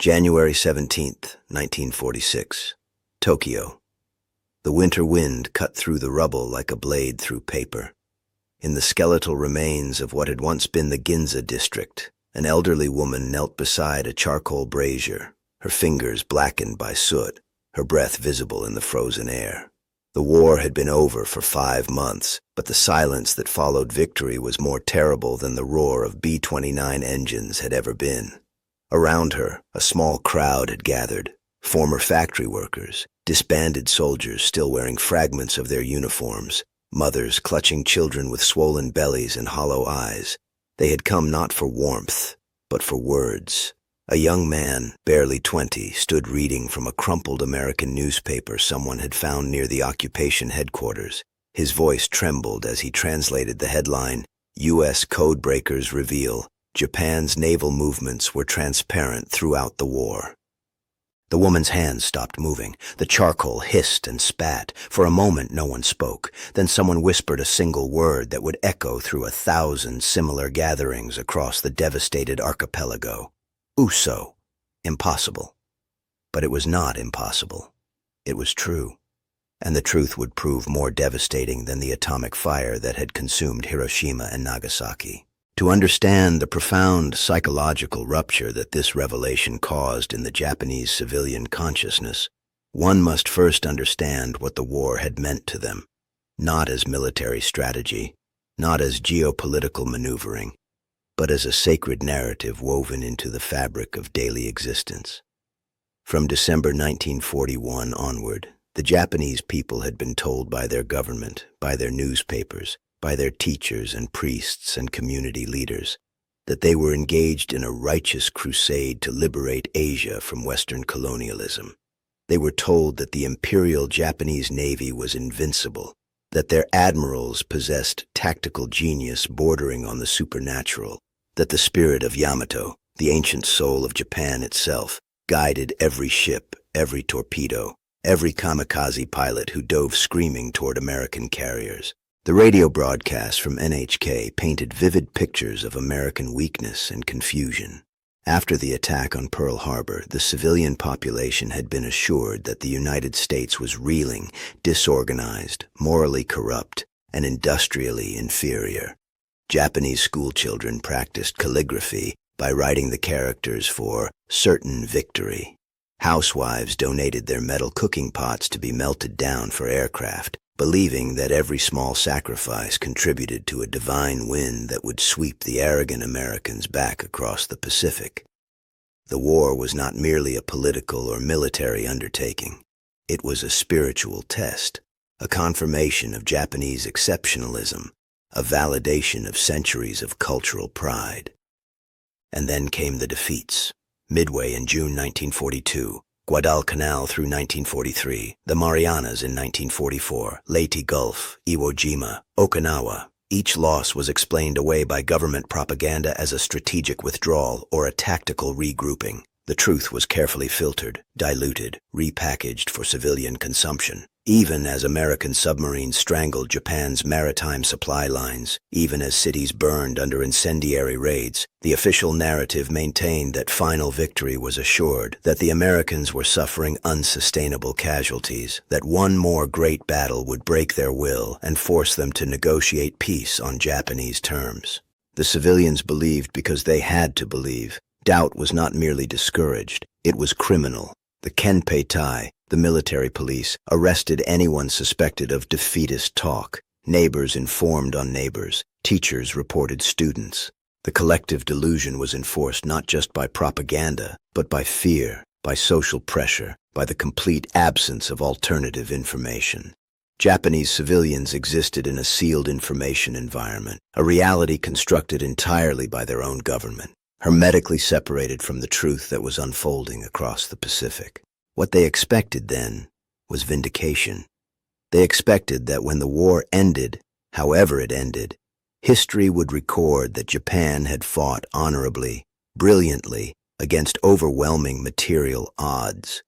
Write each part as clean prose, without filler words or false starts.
January 17th, 1946. Tokyo. The winter wind cut through the rubble like a blade through paper. In the skeletal remains of what had once been the Ginza district, an elderly woman knelt beside a charcoal brazier, her fingers blackened by soot, her breath visible in the frozen air. The war had been over for 5 months, but the silence that followed victory was more terrible than the roar of B-29 engines had ever been. Around her, a small crowd had gathered, former factory workers, disbanded soldiers still wearing fragments of their uniforms, mothers clutching children with swollen bellies and hollow eyes. They had come not for warmth, but for words. A young man, barely 20, stood reading from a crumpled American newspaper someone had found near the occupation headquarters. His voice trembled as he translated the headline, U.S. Codebreakers reveal Japan's naval movements were transparent throughout the war. The woman's hands stopped moving. The charcoal hissed and spat. For a moment no one spoke. Then someone whispered a single word that would echo through 1,000 similar gatherings across the devastated archipelago. Uso. Impossible. But it was not impossible. It was true. And the truth would prove more devastating than the atomic fire that had consumed Hiroshima and Nagasaki. To understand the profound psychological rupture that this revelation caused in the Japanese civilian consciousness, one must first understand what the war had meant to them, not as military strategy, not as geopolitical maneuvering, but as a sacred narrative woven into the fabric of daily existence. From December 1941 onward, the Japanese people had been told by their government, by their newspapers, by their teachers and priests and community leaders, that they were engaged in a righteous crusade to liberate Asia from Western colonialism. They were told that the imperial Japanese navy was invincible, that their admirals possessed tactical genius bordering on the supernatural, that the spirit of Yamamoto, the ancient soul of Japan itself, guided every ship, every torpedo, every kamikaze pilot who dove screaming toward American carriers. The radio broadcasts from NHK painted vivid pictures of American weakness and confusion. After the attack on Pearl Harbor, the civilian population had been assured that the United States was reeling, disorganized, morally corrupt, and industrially inferior. Japanese schoolchildren practiced calligraphy by writing the characters for certain victory. Housewives donated their metal cooking pots to be melted down for aircraft, believing that every small sacrifice contributed to a divine wind that would sweep the arrogant Americans back across the Pacific. The war was not merely a political or military undertaking. It was a spiritual test, a confirmation of Japanese exceptionalism, a validation of centuries of cultural pride. And then came the defeats. Midway in June 1942, Guadalcanal through 1943, the Marianas in 1944, Leyte Gulf, Iwo Jima, Okinawa. Each loss was explained away by government propaganda as a strategic withdrawal or a tactical regrouping. The truth was carefully filtered, diluted, repackaged for civilian consumption. Even as American submarines strangled Japan's maritime supply lines, even as cities burned under incendiary raids, the official narrative maintained that final victory was assured, that the Americans were suffering unsustainable casualties, that one more great battle would break their will and force them to negotiate peace on Japanese terms. The civilians believed because they had to believe. Doubt was not merely discouraged, it was criminal. The Kenpeitai, the military police, arrested anyone suspected of defeatist talk. Neighbors informed on neighbors. Teachers reported students. The collective delusion was enforced not just by propaganda, but by fear, by social pressure, by the complete absence of alternative information. Japanese civilians existed in a sealed information environment, a reality constructed entirely by their own government, hermetically separated from the truth that was unfolding across the Pacific. What they expected then was vindication. They expected that when the war ended, however it ended, history would record that Japan had fought honorably, brilliantly, against overwhelming material odds.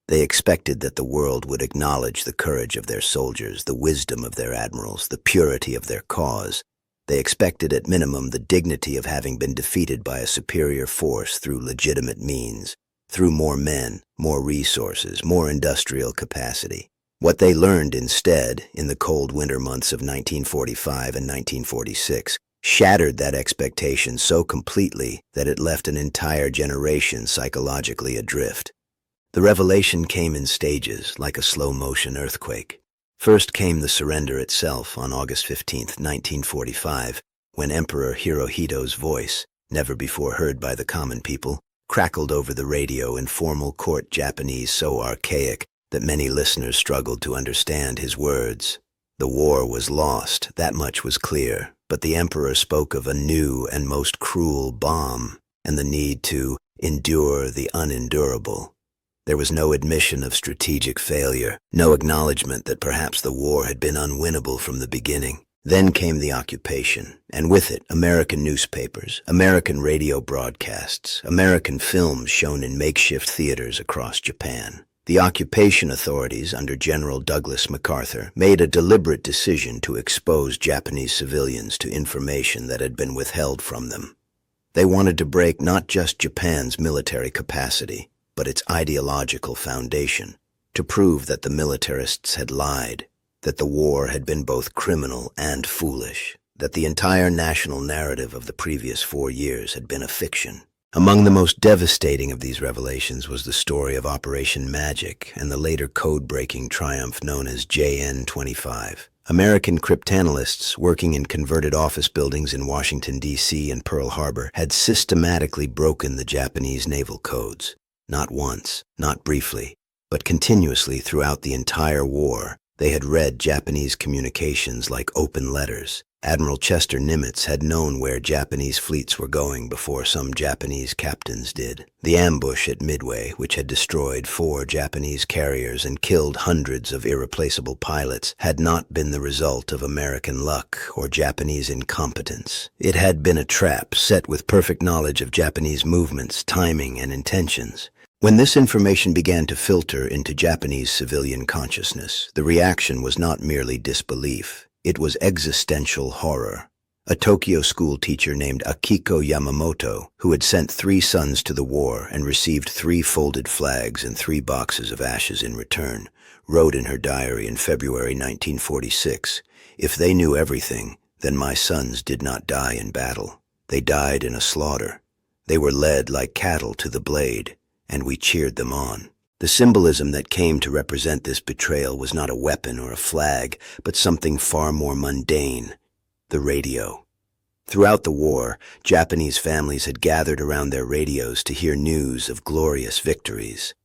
They expected that the world would acknowledge the courage of their soldiers, the wisdom of their admirals, the purity of their cause. They expected at minimum the dignity of having been defeated by a superior force through legitimate means. through more men, more resources, more industrial capacity. What they learned instead, in the cold winter months of 1945 and 1946, shattered that expectation so completely that it left an entire generation psychologically adrift. The revelation came in stages, like a slow-motion earthquake. First came the surrender itself on August 15, 1945, when Emperor Hirohito's voice, never before heard by the common people, crackled over the radio in formal court Japanese so archaic that many listeners struggled to understand his words. The war was lost, that much was clear, but the emperor spoke of a new and most cruel bomb and the need to endure the unendurable. There was no admission of strategic failure, no acknowledgement that perhaps the war had been unwinnable from the beginning. Then came the occupation, and with it, American newspapers, American radio broadcasts, American films shown in makeshift theaters across Japan. The occupation authorities under General Douglas MacArthur made a deliberate decision to expose Japanese civilians to information that had been withheld from them. They wanted to break not just Japan's military capacity, but its ideological foundation, to prove that the militarists had lied, that the war had been both criminal and foolish, that the entire national narrative of the previous 4 years had been a fiction. Among the most devastating of these revelations was the story of Operation Magic and the later code-breaking triumph known as JN-25. American cryptanalysts working in converted office buildings in Washington, D.C. and Pearl Harbor had systematically broken the Japanese naval codes. Not once, not briefly, but continuously throughout the entire war. They had read Japanese communications like open letters. Admiral Chester Nimitz had known where Japanese fleets were going before some Japanese captains did. The ambush at Midway, which had destroyed 4 Japanese carriers and killed hundreds of irreplaceable pilots, had not been the result of American luck or Japanese incompetence. It had been a trap set with perfect knowledge of Japanese movements, timing, and intentions. When this information began to filter into Japanese civilian consciousness, the reaction was not merely disbelief. It was existential horror. A Tokyo school teacher named Akiko Yamamoto, who had sent 3 sons to the war and received 3 folded flags and 3 boxes of ashes in return, wrote in her diary in February 1946, "If they knew everything, then my sons did not die in battle. They died in a slaughter. They were led like cattle to the blade, and we cheered them on." The symbolism that came to represent this betrayal was not a weapon or a flag, but something far more mundane: the radio. Throughout the war, Japanese families had gathered around their radios to hear news of glorious victories.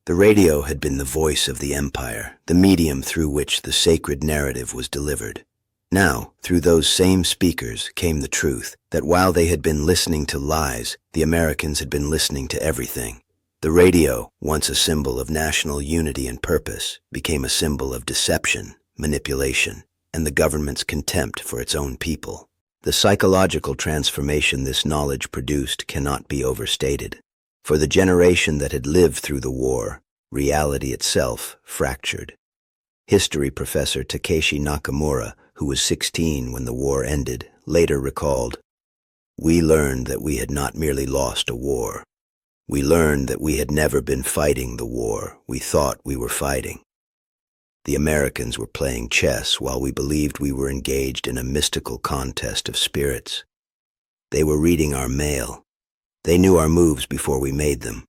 The radio had been the voice of the empire, the medium through which the sacred narrative was delivered. Now, through those same speakers came the truth that while they had been listening to lies, the Americans had been listening to everything. The radio, once a symbol of national unity and purpose, became a symbol of deception, manipulation, and the government's contempt for its own people. The psychological transformation this knowledge produced cannot be overstated. For the generation that had lived through the war, reality itself fractured. History professor Takeshi Nakamura, who was 16 when the war ended, later recalled, "We learned that we had not merely lost a war. We learned that we had never been fighting the war we thought we were fighting. The Americans were playing chess while we believed we were engaged in a mystical contest of spirits. They were reading our mail. They knew our moves before we made them.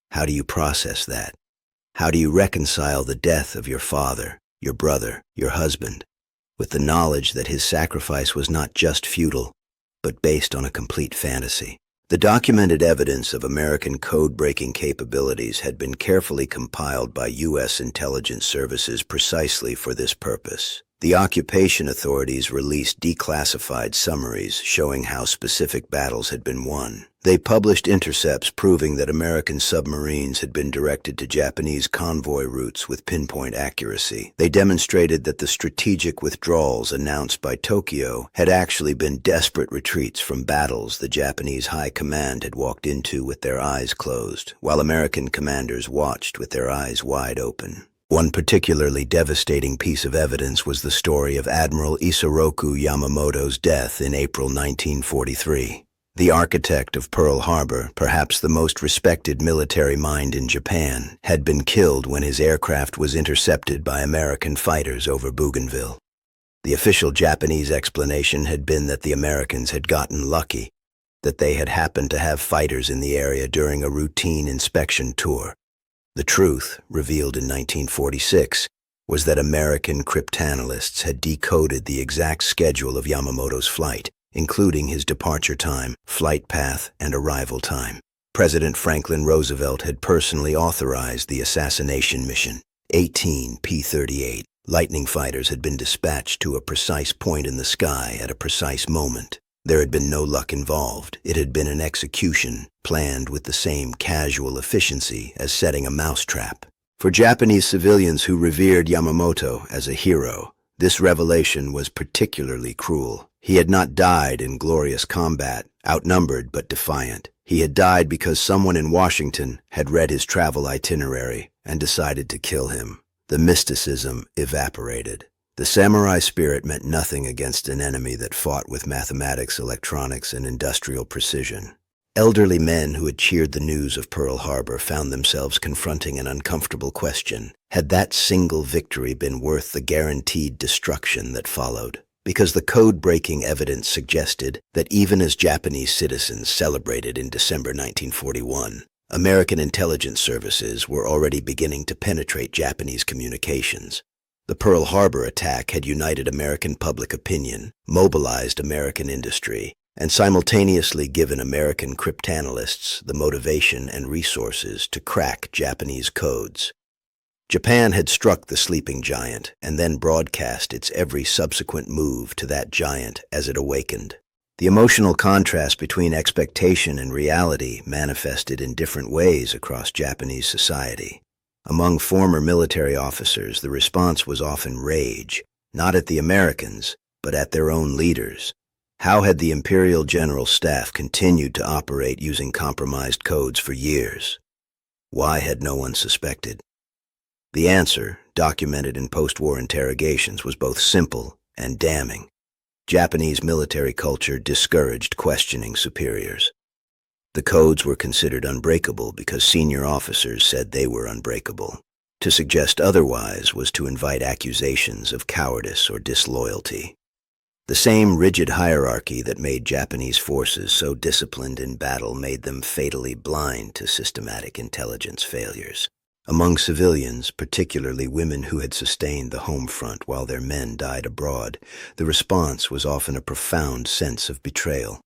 How do you process that? How do you reconcile the death of your father, your brother, your husband, with the knowledge that his sacrifice was not just futile, but based on a complete fantasy?" The documented evidence of American code-breaking capabilities had been carefully compiled by U.S. intelligence services precisely for this purpose. The occupation authorities released declassified summaries showing how specific battles had been won. They published intercepts proving that American submarines had been directed to Japanese convoy routes with pinpoint accuracy. They demonstrated that the strategic withdrawals announced by Tokyo had actually been desperate retreats from battles the Japanese high command had walked into with their eyes closed, while American commanders watched with their eyes wide open. One particularly devastating piece of evidence was the story of Admiral Isoroku Yamamoto's death in April 1943. The architect of Pearl Harbor, perhaps the most respected military mind in Japan, had been killed when his aircraft was intercepted by American fighters over Bougainville. The official Japanese explanation had been that the Americans had gotten lucky, that they had happened to have fighters in the area during a routine inspection tour. The truth, revealed in 1946, was that American cryptanalysts had decoded the exact schedule of Yamamoto's flight, including his departure time, flight path, and arrival time. President Franklin Roosevelt had personally authorized the assassination mission. 18 P-38 Lightning fighters had been dispatched to a precise point in the sky at a precise moment. There had been no luck involved. It had been an execution, planned with the same casual efficiency as setting a mousetrap. For Japanese civilians who revered Yamamoto as a hero, this revelation was particularly cruel. He had not died in glorious combat, outnumbered but defiant. He had died because someone in Washington had read his travel itinerary and decided to kill him. The mysticism evaporated. The samurai spirit meant nothing against an enemy that fought with mathematics, electronics, and industrial precision. Elderly men who had cheered the news of Pearl Harbor found themselves confronting an uncomfortable question. Had that single victory been worth the guaranteed destruction that followed? Because the code-breaking evidence suggested that even as Japanese citizens celebrated in December 1941, American intelligence services were already beginning to penetrate Japanese communications. The Pearl Harbor attack had united American public opinion, mobilized American industry, and simultaneously given American cryptanalysts the motivation and resources to crack Japanese codes. Japan had struck the sleeping giant and then broadcast its every subsequent move to that giant as it awakened. The emotional contrast between expectation and reality manifested in different ways across Japanese society. Among former military officers, the response was often rage, not at the Americans, but at their own leaders. How had the Imperial General Staff continued to operate using compromised codes for years? Why had no one suspected? The answer, documented in post-war interrogations, was both simple and damning. Japanese military culture discouraged questioning superiors. The codes were considered unbreakable because senior officers said they were unbreakable. To suggest otherwise was to invite accusations of cowardice or disloyalty. The same rigid hierarchy that made Japanese forces so disciplined in battle made them fatally blind to systematic intelligence failures. Among civilians, particularly women who had sustained the home front while their men died abroad, the response was often a profound sense of betrayal.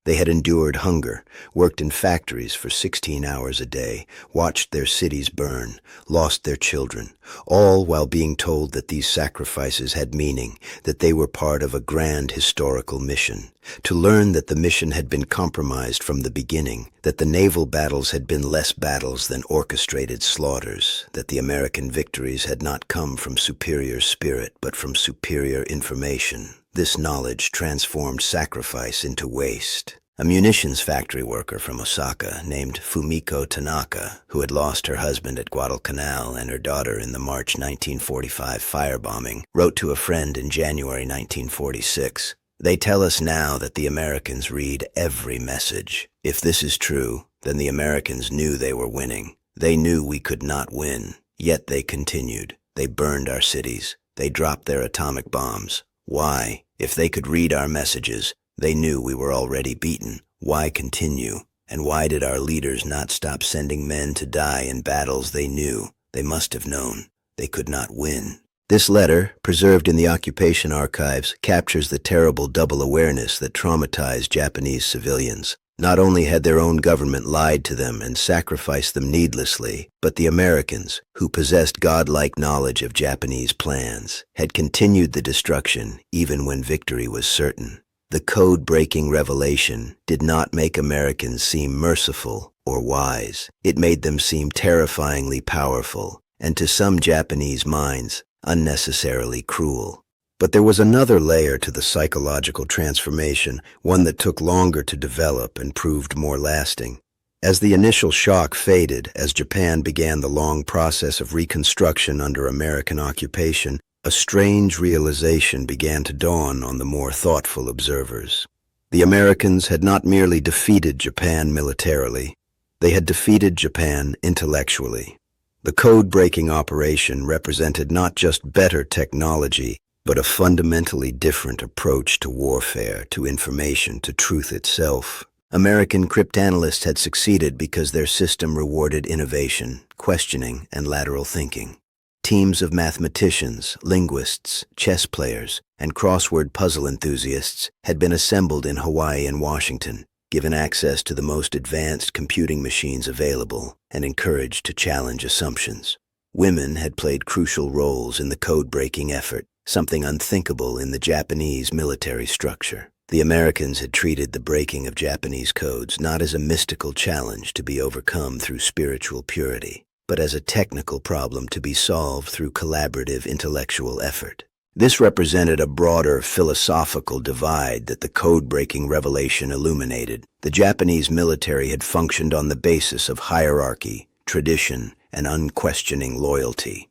They had endured hunger, worked in factories for 16 hours a day, watched their cities burn, lost their children, all while being told that these sacrifices had meaning, that they were part of a grand historical mission. To learn that the mission had been compromised from the beginning, that the naval battles had been less battles than orchestrated slaughters, that the American victories had not come from superior spirit but from superior information. This knowledge transformed sacrifice into waste. A munitions factory worker from Osaka named Fumiko Tanaka, who had lost her husband at Guadalcanal and her daughter in the March 1945 firebombing, wrote to a friend in January 1946, "They tell us now that the Americans read every message. If this is true, then the Americans knew they were winning. They knew we could not win. Yet they continued. They burned our cities. They dropped their atomic bombs. Why? If they could read our messages, they knew we were already beaten. Why continue? And why did our leaders not stop sending men to die in battles they knew? They must have known. They could not win." This letter, preserved in the occupation archives, captures the terrible double awareness that traumatized Japanese civilians. Not only had their own government lied to them and sacrificed them needlessly, but the Americans, who possessed godlike knowledge of Japanese plans, had continued the destruction even when victory was certain. The code-breaking revelation did not make Americans seem merciful or wise. It made them seem terrifyingly powerful, and to some Japanese minds, unnecessarily cruel. But there was another layer to the psychological transformation, one that took longer to develop and proved more lasting. As the initial shock faded, as Japan began the long process of reconstruction under American occupation, a strange realization began to dawn on the more thoughtful observers. The Americans had not merely defeated Japan militarily, they had defeated Japan intellectually. The code-breaking operation represented not just better technology, but a fundamentally different approach to warfare, to information, to truth itself. American cryptanalysts had succeeded because their system rewarded innovation, questioning, and lateral thinking. Teams of mathematicians, linguists, chess players, and crossword puzzle enthusiasts had been assembled in Hawaii and Washington, given access to the most advanced computing machines available, and encouraged to challenge assumptions. Women had played crucial roles in the code-breaking effort, something unthinkable in the Japanese military structure. The Americans had treated the breaking of Japanese codes not as a mystical challenge to be overcome through spiritual purity, but as a technical problem to be solved through collaborative intellectual effort. This represented a broader philosophical divide that the code-breaking revelation illuminated. The Japanese military had functioned on the basis of hierarchy, tradition, and unquestioning loyalty.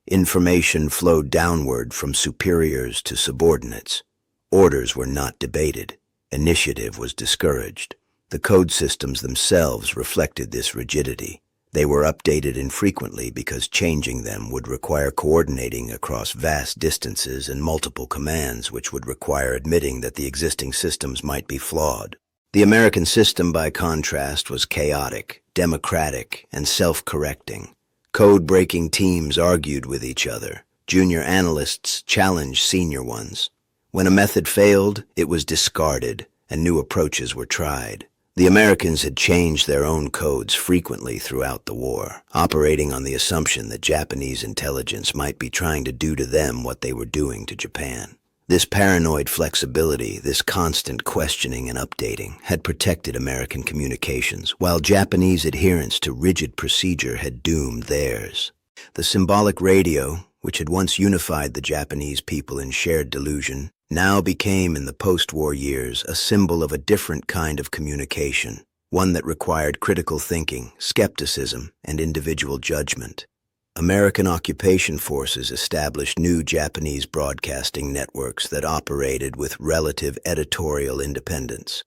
Information flowed downward from superiors to subordinates. Orders were not debated. Initiative was discouraged. The code systems themselves reflected this rigidity. They were updated infrequently because changing them would require coordinating across vast distances and multiple commands, which would require admitting that the existing systems might be flawed. The American system, by contrast, was chaotic, democratic, and self-correcting. Code-breaking teams argued with each other. Junior analysts challenged senior ones. When a method failed, it was discarded, and new approaches were tried. The Americans had changed their own codes frequently throughout the war, operating on the assumption that Japanese intelligence might be trying to do to them what they were doing to Japan. This paranoid flexibility, this constant questioning and updating, had protected American communications, while Japanese adherence to rigid procedure had doomed theirs. The symbolic radio, which had once unified the Japanese people in shared delusion, now became in the post-war years a symbol of a different kind of communication, one that required critical thinking, skepticism, and individual judgment. American occupation forces established new Japanese broadcasting networks that operated with relative editorial independence.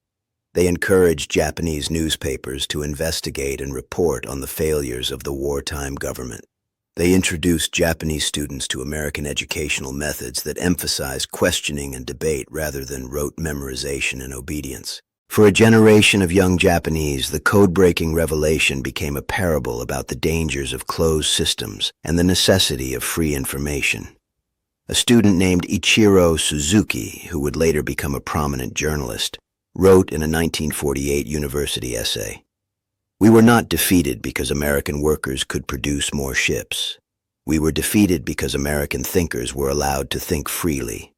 They encouraged Japanese newspapers to investigate and report on the failures of the wartime government. They introduced Japanese students to American educational methods that emphasized questioning and debate rather than rote memorization and obedience. For a generation of young Japanese, the code-breaking revelation became a parable about the dangers of closed systems and the necessity of free information. A student named Ichiro Suzuki, who would later become a prominent journalist, wrote in a 1948 university essay, "We were not defeated because American workers could produce more ships. We were defeated because American thinkers were allowed to think freely.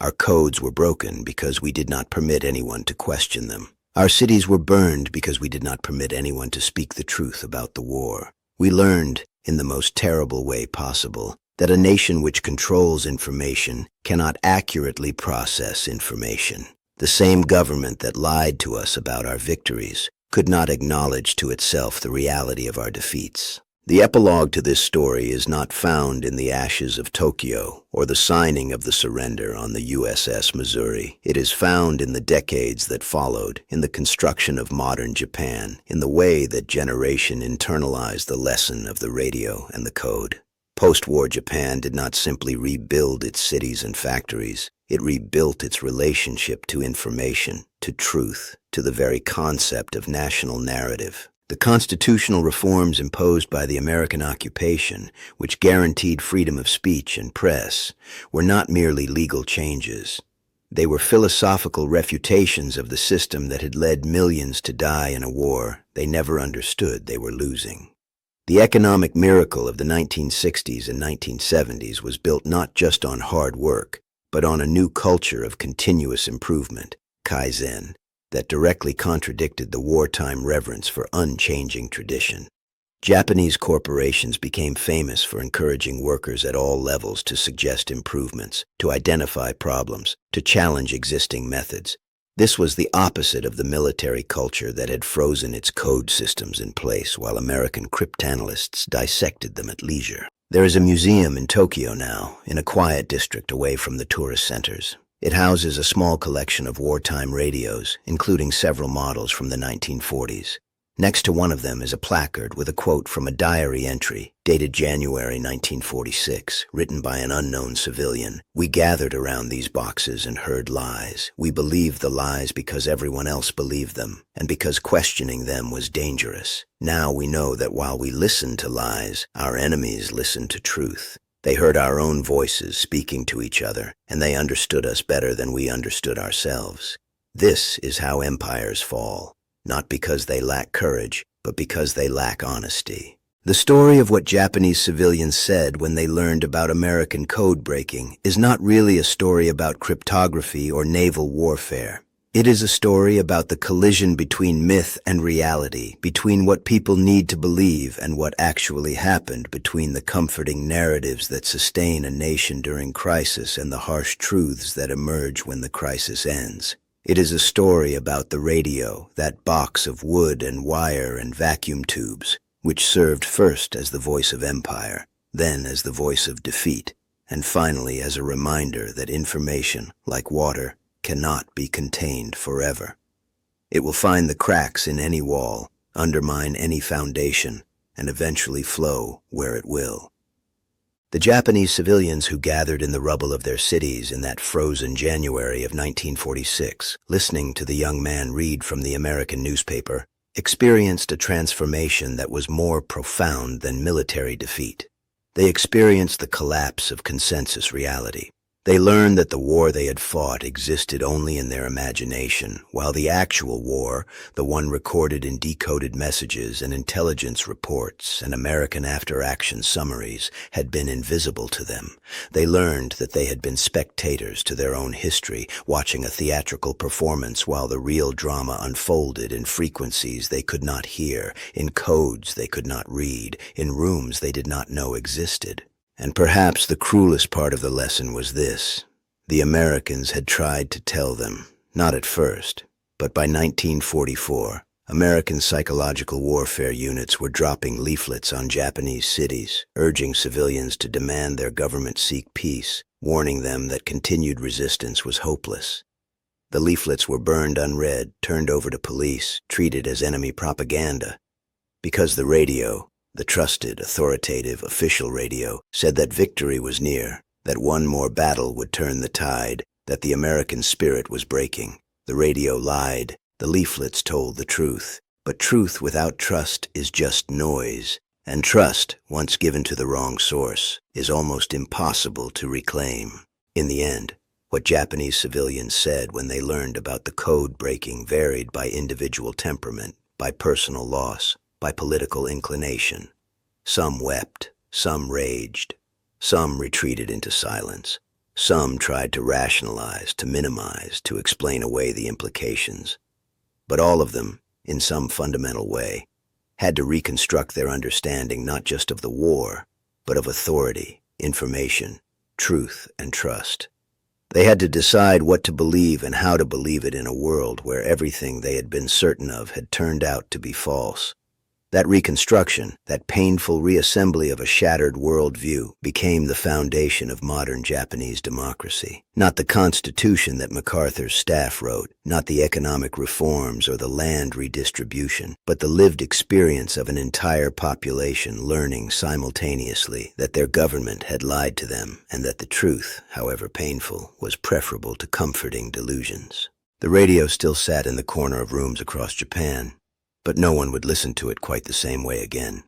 Our codes were broken because we did not permit anyone to question them. Our cities were burned because we did not permit anyone to speak the truth about the war. We learned, in the most terrible way possible, that a nation which controls information cannot accurately process information. The same government that lied to us about our victories could not acknowledge to itself the reality of our defeats." The epilogue to this story is not found in the ashes of Tokyo or the signing of the surrender on the USS Missouri. It is found in the decades that followed, in the construction of modern Japan, in the way that generation internalized the lesson of the radio and the code. Post-war Japan did not simply rebuild its cities and factories. It rebuilt its relationship to information, to truth, to the very concept of national narrative. The constitutional reforms imposed by the American occupation, which guaranteed freedom of speech and press, were not merely legal changes. They were philosophical refutations of the system that had led millions to die in a war they never understood they were losing. The economic miracle of the 1960s and 1970s was built not just on hard work, but on a new culture of continuous improvement, Kaizen, that directly contradicted the wartime reverence for unchanging tradition. Japanese corporations became famous for encouraging workers at all levels to suggest improvements, to identify problems, to challenge existing methods. This was the opposite of the military culture that had frozen its code systems in place while American cryptanalysts dissected them at leisure. There is a museum in Tokyo now, in a quiet district away from the tourist centers. It houses a small collection of wartime radios, including several models from the 1940s. Next to one of them is a placard with a quote from a diary entry dated January 1946, written by an unknown civilian. "We gathered around these boxes and heard lies. We believed the lies because everyone else believed them, and because questioning them was dangerous. Now we know that while we listened to lies, our enemies listened to truth. They heard our own voices speaking to each other, and they understood us better than we understood ourselves. This is how empires fall. Not because they lack courage, but because they lack honesty." The story of what Japanese civilians said when they learned about American code breaking is not really a story about cryptography or naval warfare. It is a story about the collision between myth and reality, between what people need to believe and what actually happened, between the comforting narratives that sustain a nation during crisis and the harsh truths that emerge when the crisis ends. It is a story about the radio, that box of wood and wire and vacuum tubes, which served first as the voice of empire, then as the voice of defeat, and finally as a reminder that information, like water, cannot be contained forever. It will find the cracks in any wall, undermine any foundation, and eventually flow where it will. The Japanese civilians who gathered in the rubble of their cities in that frozen January of 1946, listening to the young man read from the American newspaper, experienced a transformation that was more profound than military defeat. They experienced the collapse of consensus reality. They learned that the war they had fought existed only in their imagination, while the actual war, the one recorded in decoded messages and intelligence reports and American after-action summaries, had been invisible to them. They learned that they had been spectators to their own history, watching a theatrical performance while the real drama unfolded in frequencies they could not hear, in codes they could not read, in rooms they did not know existed. And perhaps the cruelest part of the lesson was this: the Americans had tried to tell them, not at first, but by 1944, American psychological warfare units were dropping leaflets on Japanese cities, urging civilians to demand their government seek peace, warning them that continued resistance was hopeless. The leaflets were burned unread, turned over to police, treated as enemy propaganda. Because the radio, the trusted, authoritative, official radio, said that victory was near, that one more battle would turn the tide, that the American spirit was breaking. The radio lied. The leaflets told the truth. But truth without trust is just noise, and trust, once given to the wrong source, is almost impossible to reclaim. In the end, what Japanese civilians said when they learned about the code breaking varied by individual temperament, by personal loss, by political inclination. Some wept, some raged, some retreated into silence, some tried to rationalize, to minimize, to explain away the implications. But all of them, in some fundamental way, had to reconstruct their understanding not just of the war, but of authority, information, truth, and trust. They had to decide what to believe and how to believe it in a world where everything they had been certain of had turned out to be false. That reconstruction, that painful reassembly of a shattered worldview, became the foundation of modern Japanese democracy. Not the constitution that MacArthur's staff wrote, not the economic reforms or the land redistribution, but the lived experience of an entire population learning simultaneously that their government had lied to them and that the truth, however painful, was preferable to comforting delusions. The radio still sat in the corner of rooms across Japan, but no one would listen to it quite the same way again.